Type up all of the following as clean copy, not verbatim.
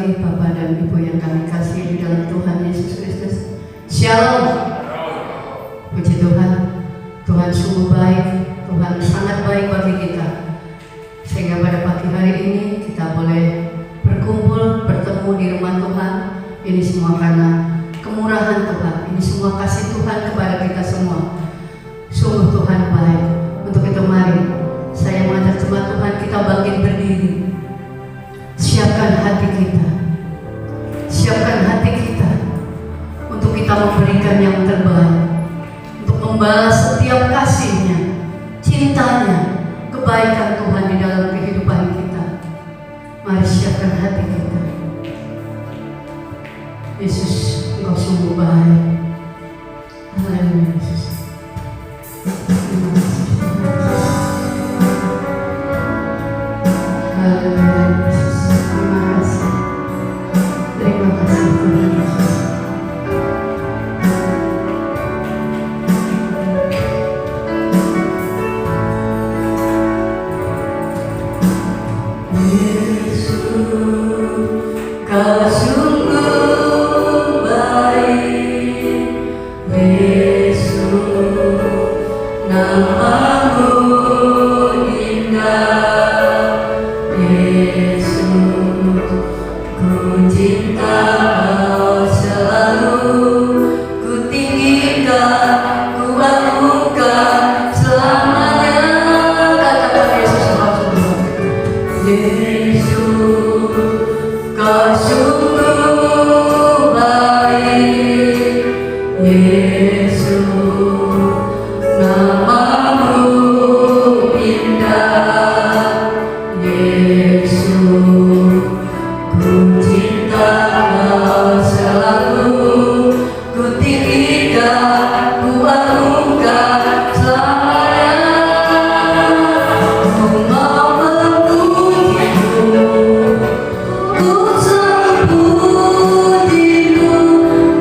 pagi Bapak dan Ibu yang kami kasih di dalam Tuhan Yesus Kristus. Shalom. Puji Tuhan, Tuhan sungguh baik, Tuhan sangat baik bagi kita. Sehingga pada pagi hari ini kita boleh berkumpul, bertemu di rumah Tuhan. Ini semua karena kemurahan Tuhan, ini semua kasih Tuhan kepada kita semua. Sungguh Tuhan baik. Untuk itu mari saya mengajak jemaat Tuhan kita bangkit berdiri. Siapkan hati kita, siapkan hati kita untuk kita memberikan yang terbaik, untuk membalas setiap kasih-Nya, cintanya, kebaikan Tuhan di dalam kehidupan kita. Mari siapkan hati kita. Yesus, Engkau sungguh baik. Haleluya Yesus. Terima kasih. Haleluya Yesus. Terima kasih. Terima kasih Tuhan Yesus. Kau sungguh baik, Yesus, nama-Mu indah, Yesus, ku cinta Kau selalu, ku tinggikan, ku agungkan selamanya. Katakan Yesus sungguh, Yesus, Kau sungguh baik, Yesus, nama-Mu indah, Yesus, ku cinta Kau selalu, ku tinggikan, ku agungkan selamanya. Ku mau memuji-Mu, ku sembunyi-Mu,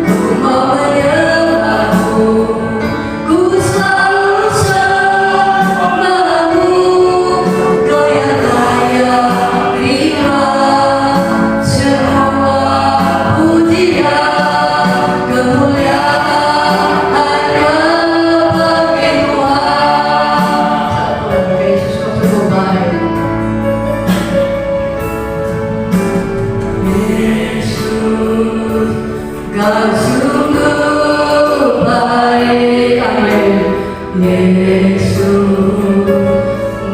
ku mau menyembah-Mu, ku selalu sembah-Mu. Kau yang layak terima semua pujian, kemuliaan hanya bagi Tuhan. Satu Yesus Kau sungguh baik. Yesus, Kau sungguh baik, amin. Yesus,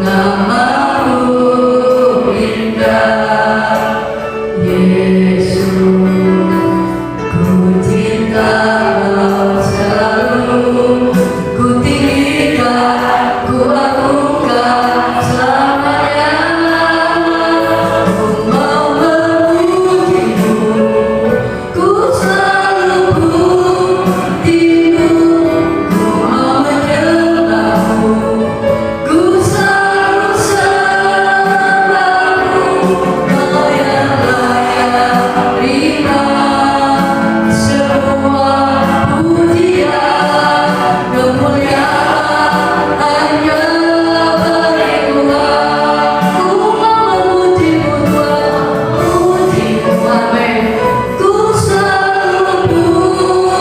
nama-Mu indah, Yesus, ku cinta Kau selalu, ku tinggikan, ku agungkan selamanya. Ku mau memuji-Mu, ku selalu puji-Mu, ku mau menyembah-Mu, ku selalu sembah-Mu. Kau yang layak terima semua pujian, kemuliaan hanya bagi Tuhan. Ku mau memuji-Mu Tuhan, puji-Mu, amin. Ku selalu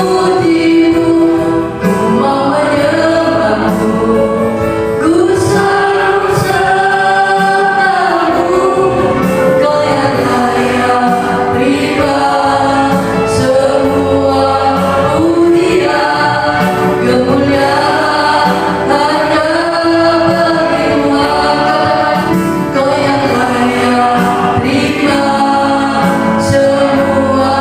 puji-Mu, ku mau menyembah-Mu, ku selalu sembah-Mu. Kau yang layak terima semua pujian, kemuliaan hanya bagi Tuhan. Kau yang layak terima semua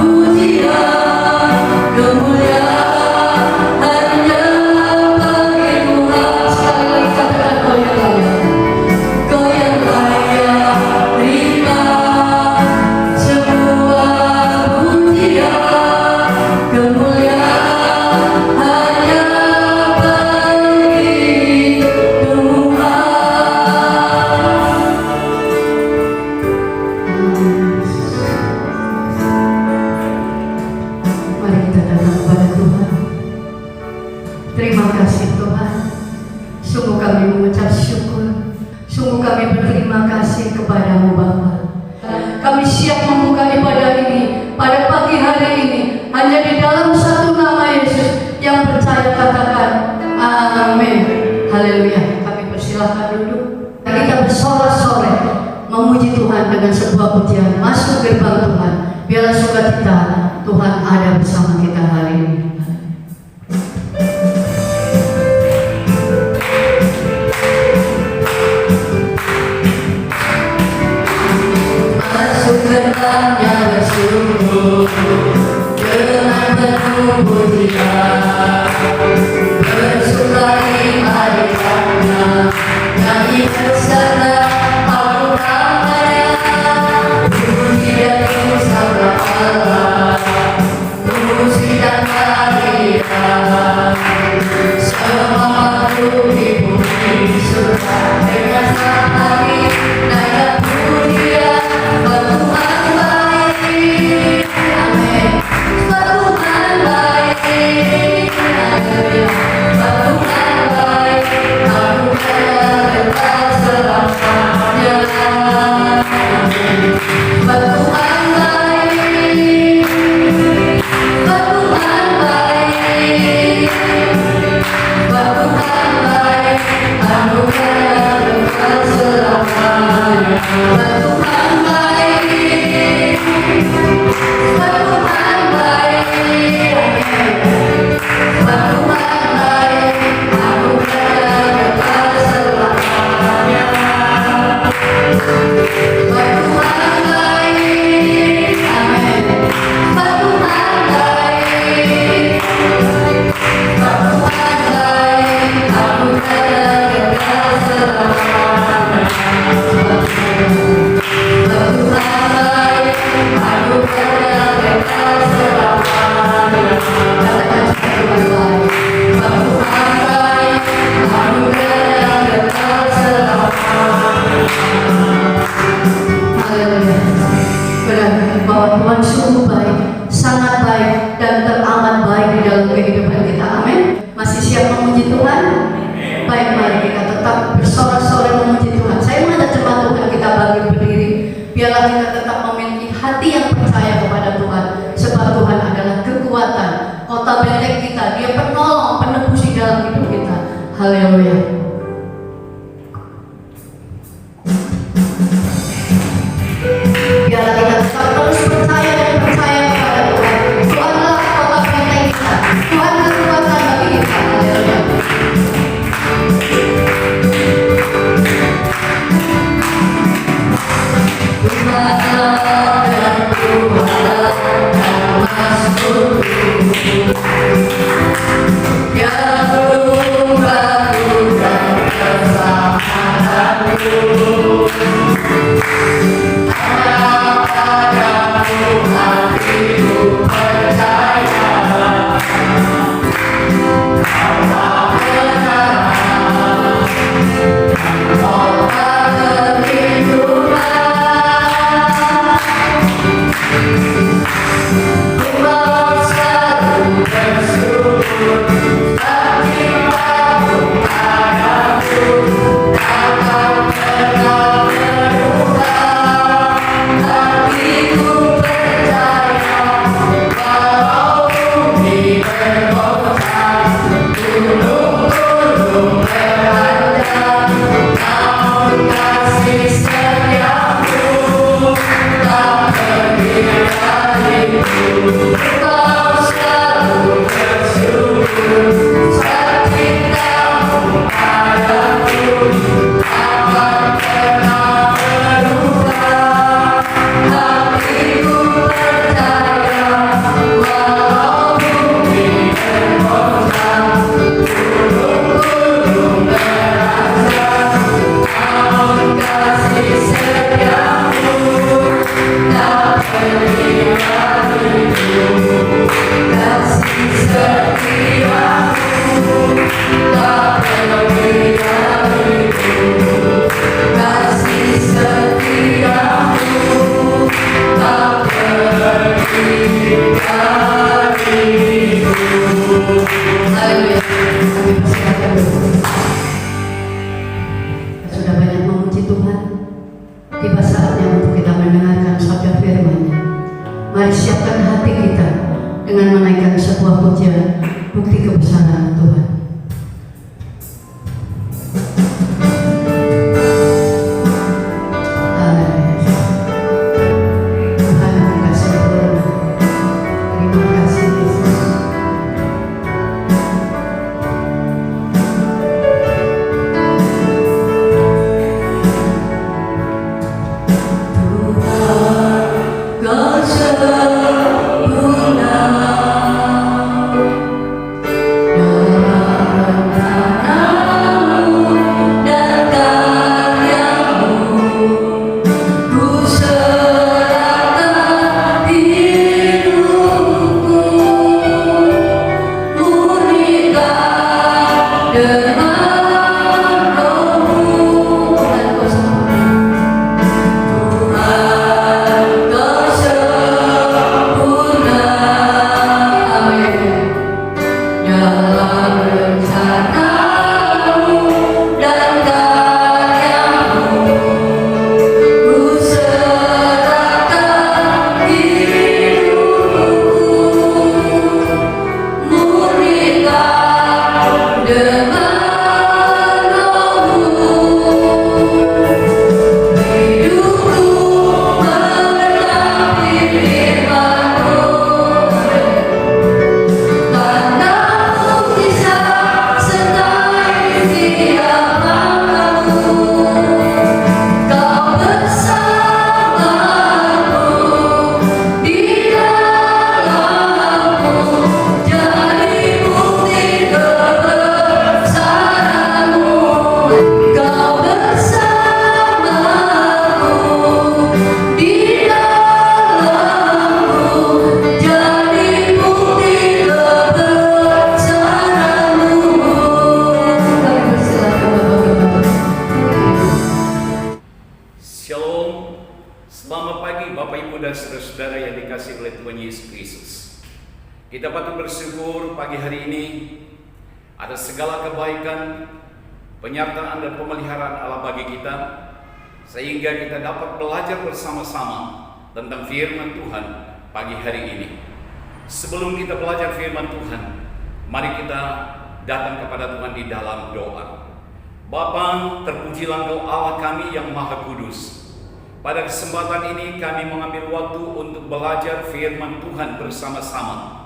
pujian, kemuliaan hanya bagi Tuhan. Sekali lagi katakan Kau yang layak. Kau yang layak terima semua pujian, kemuliaan hanya bagi Tuhan. Mari kita datang kepada Tuhan. Terima kasih Tuhan. Sungguh kami mengucap syukur. Sungguh kami berterima kasih kepada-Mu Bapa. Kami siap membuka ibadah ini pada pagi hari ini hanya di dalam satu nama Yesus. Yang percaya katakan amin. Haleluya. Kami persilahkan duduk. Kita bersorak-sorai memuji Tuhan dengan sebuah pujian. Masuk gerbang Tuhan. Biarlah sukacita Tuhan ada bersama kita hari ini. Masuk gerbangnya bersungguh dengan penuh pujian, bersukai hadiratnya, nyanyi bersama aku namanya, puji dan bersama Allah, puji dan hadirat, semua makhluk di bumi surga dengan sehari naik pujian Tuhan baik, amin. Tuhan baik, haleluya. Tuhan baik, anugerah kekal selamanya. Tuhan baik, Tuhan baik, Tuhan baik, anugerah kekal selamanya. Tuhan baik, Tuhan baik, Tuhan baik, anugerah kekal selamanya. Tuhan baik, amin. Tuhan baik, Tuhan baik, anugerah kekal selamanya. Tuhan baik, anugerah kekal selamanya. Katakan Tuhan baik, Tuhan baik, anugerah kekal selamanya. Haleluya. Benar bahwa Tuhan sungguh baik, sangat baik, dan teramat baik di dalam kehidupan kita. Amin. Masih siap memuji Tuhan? Baik, mari kita tetap bersorak-sorai memuji Tuhan. Saya mengajak jemaat Tuhan kita bangkit berdiri. Biarlah kita tetap memiliki hati yang percaya kepada Tuhan, sebab Tuhan adalah kekuatan, kota benteng kita. Dia penolong, penebus di dalam hidup kita. Haleluya. Biarlah kita tetap terus percaya dan percaya kepada Tuhan. Tuhanlah kota benteng kita. Tuhan kekuatan bagi kita. Haleluya. Sudah banyak memuji Tuhan. Tiba saatnya untuk kita mendengarkan sabda Mari siapkan hati kita dengan menaikkan sebuah pujian, bukti kebesaran Tuhan. Kita patut bersyukur pagi hari ini atas segala kebaikan, penyertaan dan pemeliharaan Allah bagi kita, sehingga kita dapat belajar bersama-sama tentang firman Tuhan pagi hari ini. Sebelum kita belajar firman Tuhan, mari kita datang kepada Tuhan di dalam doa. Bapa, terpujilah Engkau Allah kami yang Maha Kudus. Pada kesempatan ini kami mengambil waktu untuk belajar firman Tuhan bersama-sama.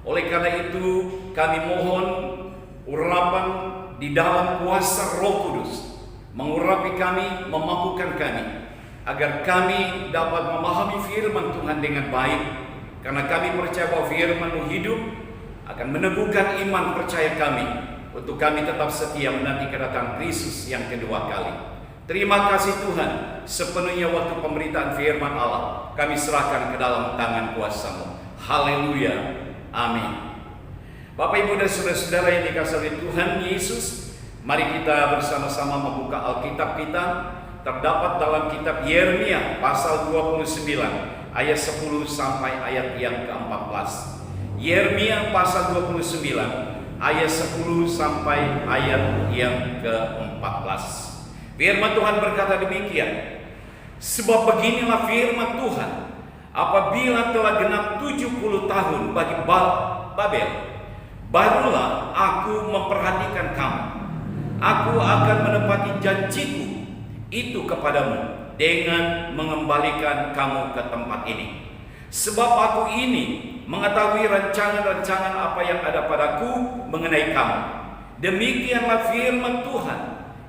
Oleh karena itu, kami mohon urapan di dalam kuasa Roh Kudus mengurapi kami, memampukan kami, agar kami dapat memahami firman Tuhan dengan baik, karena kami percaya bahwa firman hidup akan meneguhkan iman percaya kami, untuk kami tetap setia menanti kedatangan Kristus yang kedua kali. Terima kasih Tuhan, sepenuhnya waktu pemberitaan firman Allah kami serahkan ke dalam tangan kuasa-Mu. Haleluya. Amin. Bapak, Ibu, dan saudara-saudara yang dikasihi oleh Tuhan Yesus, mari kita bersama-sama membuka Alkitab kita. Terdapat dalam kitab Yeremia pasal 29 ayat 10 sampai ayat yang ke-14. Yeremia pasal 29 ayat 10 sampai ayat yang ke-14. Firman Tuhan berkata demikian, sebab beginilah firman Tuhan, apabila telah genap 70 tahun bagi Babel, barulah aku memperhatikan kamu. Aku akan menepati janjiku itu kepadamu dengan mengembalikan kamu ke tempat ini. Sebab aku ini mengetahui rancangan-rancangan apa yang ada padaku mengenai kamu. Demikianlah firman Tuhan,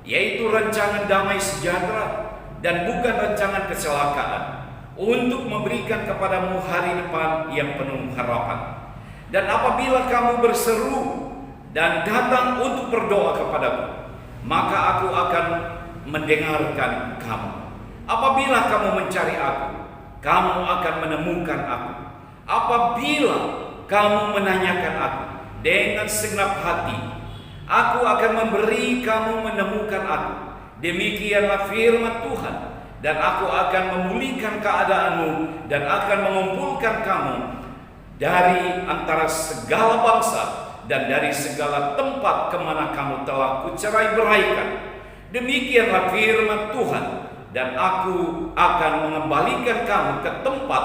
yaitu rancangan damai sejahtera dan bukan rancangan kecelakaan, untuk memberikan kepadamu hari depan yang penuh harapan. Dan apabila kamu berseru dan datang untuk berdoa kepadaku, maka aku akan mendengarkan kamu. Apabila kamu mencari aku, kamu akan menemukan aku. Apabila kamu menanyakan aku dengan segenap hati, aku akan memberi kamu menemukan aku. Demikianlah firman Tuhan. Dan aku akan memulihkan keadaanmu dan akan mengumpulkan kamu dari antara segala bangsa dan dari segala tempat kemana kamu telah kucerai beraikan. Demikianlah firman Tuhan. Dan aku akan mengembalikan kamu ke tempat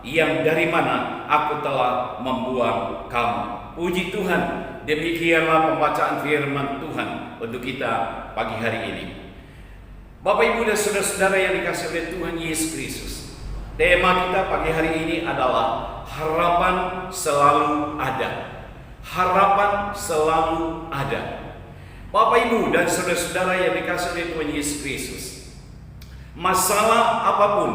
yang dari mana aku telah membuang kamu. Puji Tuhan, demikianlah pembacaan firman Tuhan untuk kita pagi hari ini. Bapak, Ibu, dan saudara-saudara yang dikasihi oleh Tuhan Yesus Kristus, tema kita pagi hari ini adalah harapan selalu ada. Harapan selalu ada. Bapak, Ibu, dan saudara-saudara yang dikasihi oleh Tuhan Yesus Kristus, masalah apapun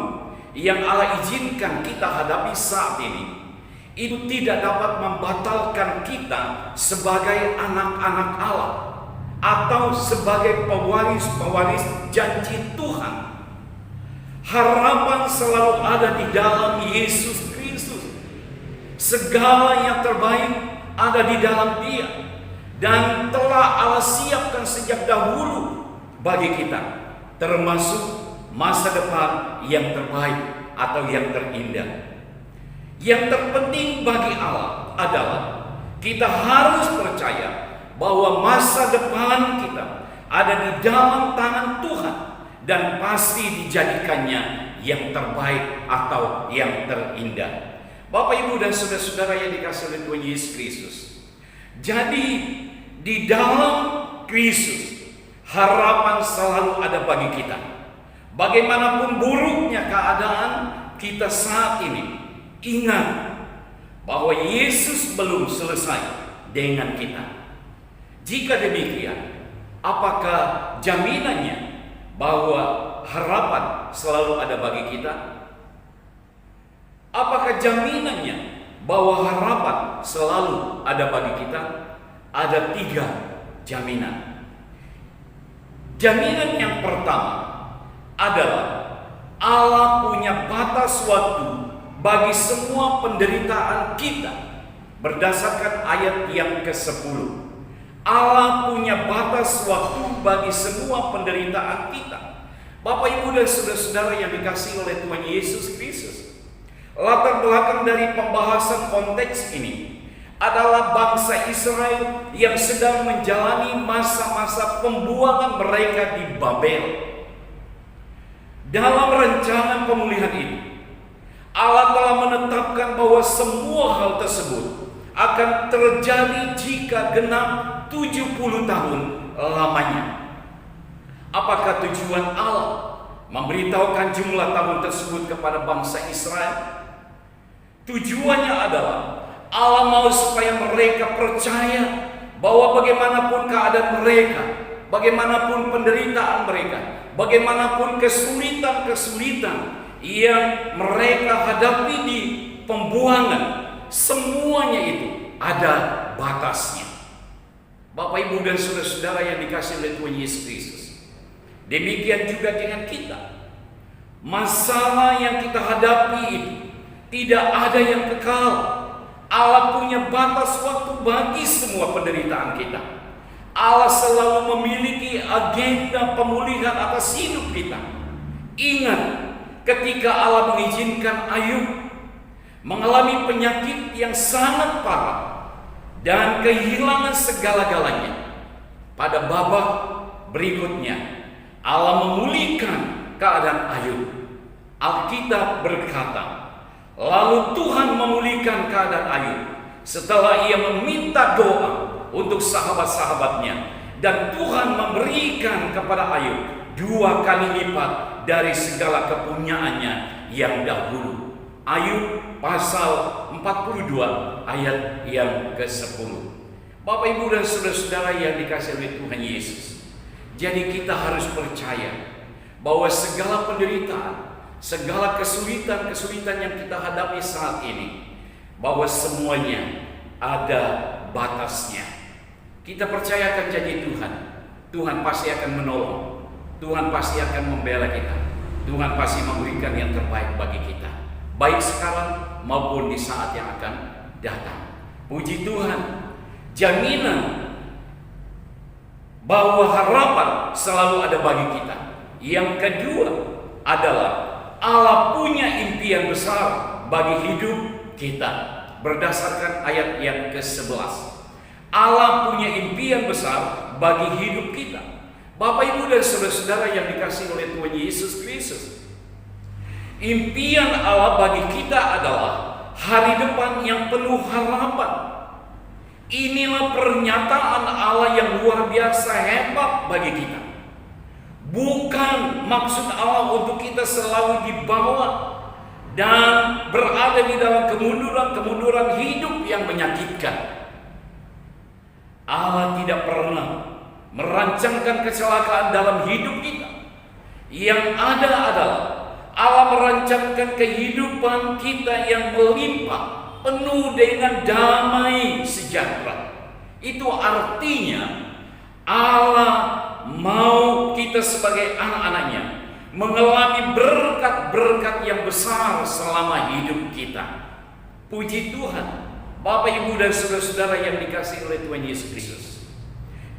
yang Allah izinkan kita hadapi saat ini, itu tidak dapat membatalkan kita sebagai anak-anak Allah atau sebagai pewaris-pewaris janji Tuhan. Harapan selalu ada di dalam Yesus Kristus. Segala yang terbaik ada di dalam Dia, dan telah Allah siapkan sejak dahulu bagi kita, termasuk masa depan yang terbaik atau yang terindah. Yang terpenting bagi Allah adalah kita harus percaya bahwa masa depan kita ada di dalam tangan Tuhan dan pasti dijadikannya yang terbaik atau yang terindah. Bapak, Ibu, dan saudara-saudara yang dikasihi oleh Tuhan Yesus Kristus, jadi di dalam Kristus harapan selalu ada bagi kita. Bagaimanapun buruknya keadaan kita saat ini, ingat bahwa Yesus belum selesai dengan kita. Jika demikian, apakah jaminannya bahwa harapan selalu ada bagi kita? Apakah jaminannya bahwa harapan selalu ada bagi kita? Ada 3 jaminan. Jaminan yang pertama adalah Allah punya batas waktu bagi semua penderitaan kita. Berdasarkan ayat yang ke-10, Allah punya batas waktu bagi semua penderitaan kita. Bapak, Ibu, dan saudara-saudara yang dikasihi oleh Tuhan Yesus Kristus, latar belakang dari pembahasan konteks ini adalah bangsa Israel yang sedang menjalani masa-masa pembuangan mereka di Babel. Dalam rancangan pemulihan ini, Allah telah menetapkan bahwa semua hal tersebut akan terjadi jika genap 70 tahun lamanya. Apakah tujuan Allah memberitahukan jumlah tahun tersebut kepada bangsa Israel? Tujuannya adalah Allah mau supaya mereka percaya bahwa bagaimanapun keadaan mereka, bagaimanapun penderitaan mereka, bagaimanapun kesulitan-kesulitan yang mereka hadapi di pembuangan, semuanya itu ada batasnya. Bapak, Ibu, dan saudara-saudara yang dikasihi oleh Tuhan Yesus Kristus, demikian juga dengan kita. Masalah yang kita hadapi itu tidak ada yang kekal. Allah punya batas waktu bagi semua penderitaan kita. Allah selalu memiliki agenda pemulihan atas hidup kita. Ingat, ketika Allah mengizinkan Ayub mengalami penyakit yang sangat parah dan kehilangan segala-galanya, pada babak berikutnya Allah memulihkan keadaan Ayub. Alkitab berkata, lalu Tuhan memulihkan keadaan Ayub setelah ia meminta doa untuk sahabat-sahabatnya, dan Tuhan memberikan kepada Ayub 2 kali lipat dari segala kepunyaannya yang dahulu. Ayub pasal 42 ayat yang ke-10. Bapak, Ibu, dan saudara-saudara yang dikasihi oleh Tuhan Yesus, jadi kita harus percaya bahwa segala penderitaan, segala kesulitan-kesulitan yang kita hadapi saat ini, bahwa semuanya ada batasnya. Kita percayakan janji Tuhan. Tuhan pasti akan menolong. Tuhan pasti akan membela kita. Tuhan pasti memberikan yang terbaik bagi kita, baik sekarang maupun di saat yang akan datang. Puji Tuhan, jaminan bahwa harapan selalu ada bagi kita. Yang kedua adalah Allah punya impian besar bagi hidup kita. Berdasarkan ayat yang ke-11, Allah punya impian besar bagi hidup kita. Bapak, Ibu, dan saudara-saudara yang dikasihi oleh Tuhan Yesus Kristus, Impian Allah bagi kita adalah hari depan yang penuh harapan. Inilah pernyataan Allah yang luar biasa hebat bagi kita. Bukan maksud Allah untuk kita selalu dibawa dan berada di dalam kemunduran hidup yang menyakitkan. Allah tidak pernah merancangkan kecelakaan dalam hidup kita. Yang ada adalah Allah merancangkan kehidupan kita yang melimpah, penuh dengan damai sejahtera. Itu artinya Allah mau kita sebagai anak-anaknya mengalami berkat-berkat yang besar selama hidup kita. Puji Tuhan, Bapak, Ibu, dan saudara-saudara yang dikasihi oleh Tuhan Yesus Kristus.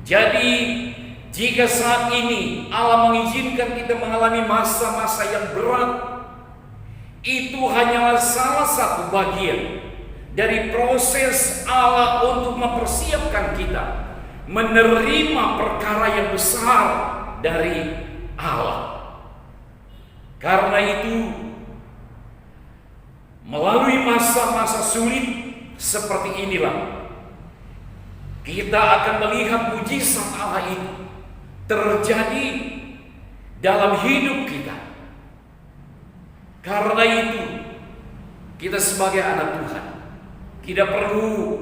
Jadi, jika saat ini Allah mengizinkan kita mengalami masa-masa yang berat, itu hanyalah salah satu bagian dari proses Allah untuk mempersiapkan kita menerima perkara yang besar dari Allah. Karena itu, melalui masa-masa sulit seperti inilah, kita akan melihat mujizat Allah itu terjadi dalam hidup kita. Karena itu, kita sebagai anak Tuhan tidak perlu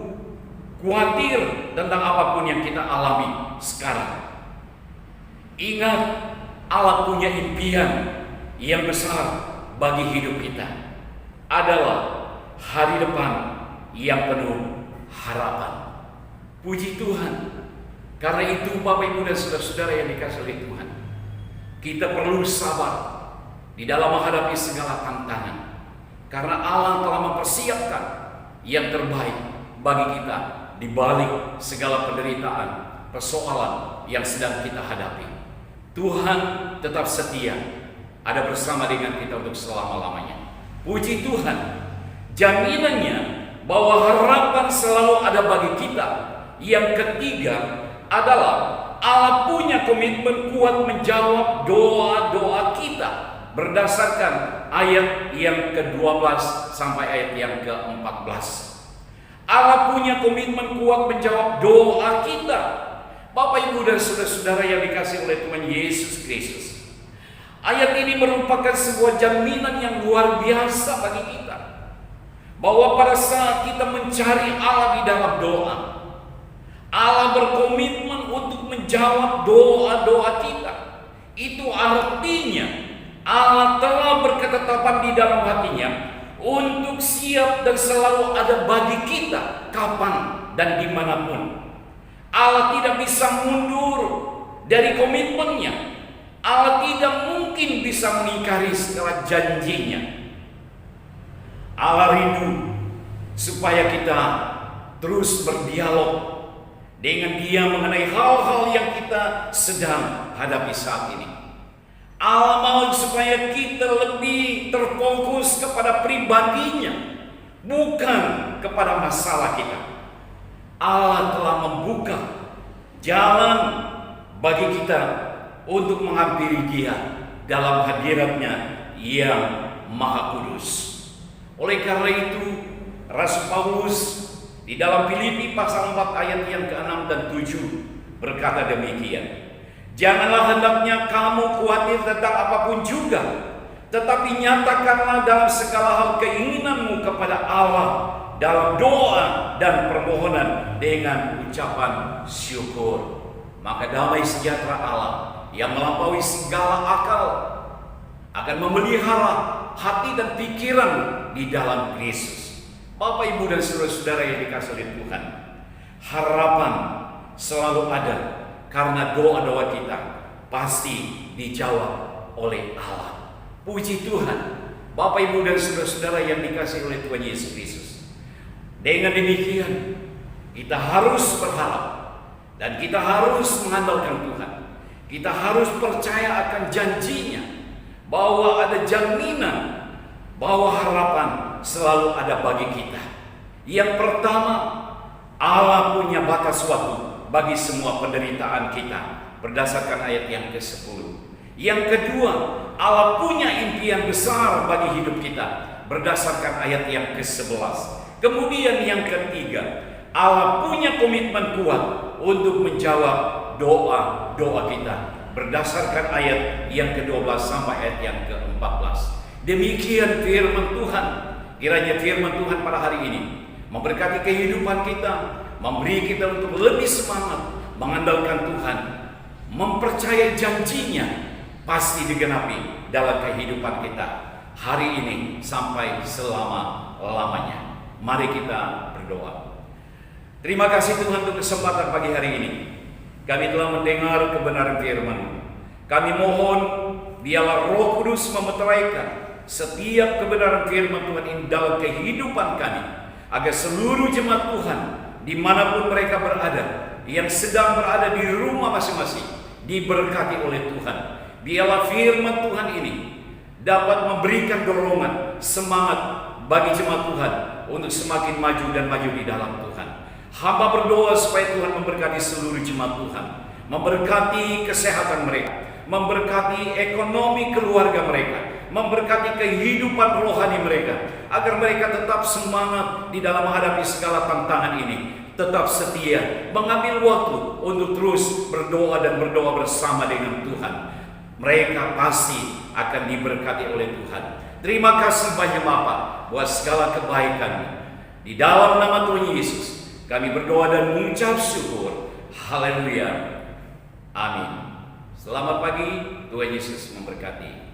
khawatir tentang apapun yang kita alami sekarang. Ingat, Allah punya impian yang besar bagi hidup kita, adalah hari depan yang penuh harapan. Puji Tuhan. Karena itu, Bapak, Ibu, dan saudara-saudara yang dikasihi oleh Tuhan, kita perlu sabar di dalam menghadapi segala tantangan, karena Allah telah mempersiapkan yang terbaik bagi kita di balik segala penderitaan, persoalan yang sedang kita hadapi. Tuhan tetap setia, ada bersama dengan kita untuk selama-lamanya. Puji Tuhan, jaminannya bahwa harapan selalu ada bagi kita. Yang ketiga adalah Allah punya komitmen kuat menjawab doa-doa kita berdasarkan ayat yang ke-12 sampai ayat yang ke-14. Allah punya komitmen kuat menjawab doa kita. Bapak, Ibu, dan saudara-saudara yang dikasihi oleh Tuhan Yesus Kristus, ayat ini merupakan sebuah jaminan yang luar biasa bagi kita, bahwa pada saat kita mencari Allah di dalam doa, Allah berkomitmen untuk menjawab doa-doa kita. Itu artinya Allah telah berketetapan di dalam hatinya untuk siap dan selalu ada bagi kita kapan dan dimanapun. Allah tidak bisa mundur dari komitmennya. Allah tidak mungkin bisa mengingkari segala janjinya. Allah rindu supaya kita terus berdialog dengan Dia mengenai hal-hal yang kita sedang hadapi saat ini. Allah mau supaya kita lebih terfokus kepada pribadinya, bukan kepada masalah kita. Allah telah membuka jalan bagi kita untuk menghampiri Dia dalam hadiratnya yang Maha Kudus. Oleh karena itu, Rasul Paulus di dalam Filipi pasal 4 ayat yang ke-6 dan 7 berkata demikian. Janganlah hendaknya kamu khawatir tentang apapun juga, tetapi nyatakanlah dalam segala hal keinginanmu kepada Allah dalam doa dan permohonan dengan ucapan syukur. Maka damai sejahtera Allah yang melampaui segala akal akan memelihara hati dan pikiran di dalam Kristus. Bapak, Ibu, dan saudara-saudara yang dikasihi oleh Tuhan, harapan selalu ada karena doa-doa kita pasti dijawab oleh Allah. Puji Tuhan, Bapak, Ibu, dan saudara-saudara yang dikasihi oleh Tuhan Yesus Kristus. Dengan demikian, kita harus berharap dan kita harus mengandalkan Tuhan. Kita harus percaya akan janjinya, bahwa ada jaminan bahwa harapan selalu ada bagi kita. Yang pertama, Allah punya batas waktu bagi semua penderitaan kita berdasarkan ayat yang ke-10. Yang kedua, Allah punya impian besar bagi hidup kita berdasarkan ayat yang ke-11. Kemudian yang ketiga, Allah punya komitmen kuat untuk menjawab doa-doa kita berdasarkan ayat yang ke-12 sampai ayat yang ke-14. Demikian firman Tuhan. Kiranya firman Tuhan pada hari ini memberkati kehidupan kita, memberi kita untuk lebih semangat mengandalkan Tuhan, mempercayai janjinya pasti digenapi dalam kehidupan kita hari ini sampai selama-lamanya. Mari kita berdoa. Terima kasih Tuhan untuk kesempatan pagi hari ini. Kami telah mendengar kebenaran firman-Mu. Kami mohon biarlah Roh Kudus memeteraikan setiap kebenaran firman Tuhan ini dalam kehidupan kami, agar seluruh jemaat Tuhan dimanapun mereka berada, yang sedang berada di rumah masing-masing, diberkati oleh Tuhan. Biarlah firman Tuhan ini dapat memberikan dorongan, semangat bagi jemaat Tuhan untuk semakin maju dan maju di dalam Tuhan. Hamba berdoa supaya Tuhan memberkati seluruh jemaat Tuhan, memberkati kesehatan mereka, memberkati ekonomi keluarga mereka, memberkati kehidupan rohani mereka, agar mereka tetap semangat di dalam menghadapi segala tantangan ini, tetap setia, mengambil waktu untuk terus berdoa dan berdoa bersama dengan Tuhan. Mereka pasti akan diberkati oleh Tuhan. Terima kasih banyak Bapa buat segala kebaikan. Di dalam nama Tuhan Yesus kami berdoa dan mengucap syukur. Haleluya. Amin. Selamat pagi, Tuhan Yesus memberkati.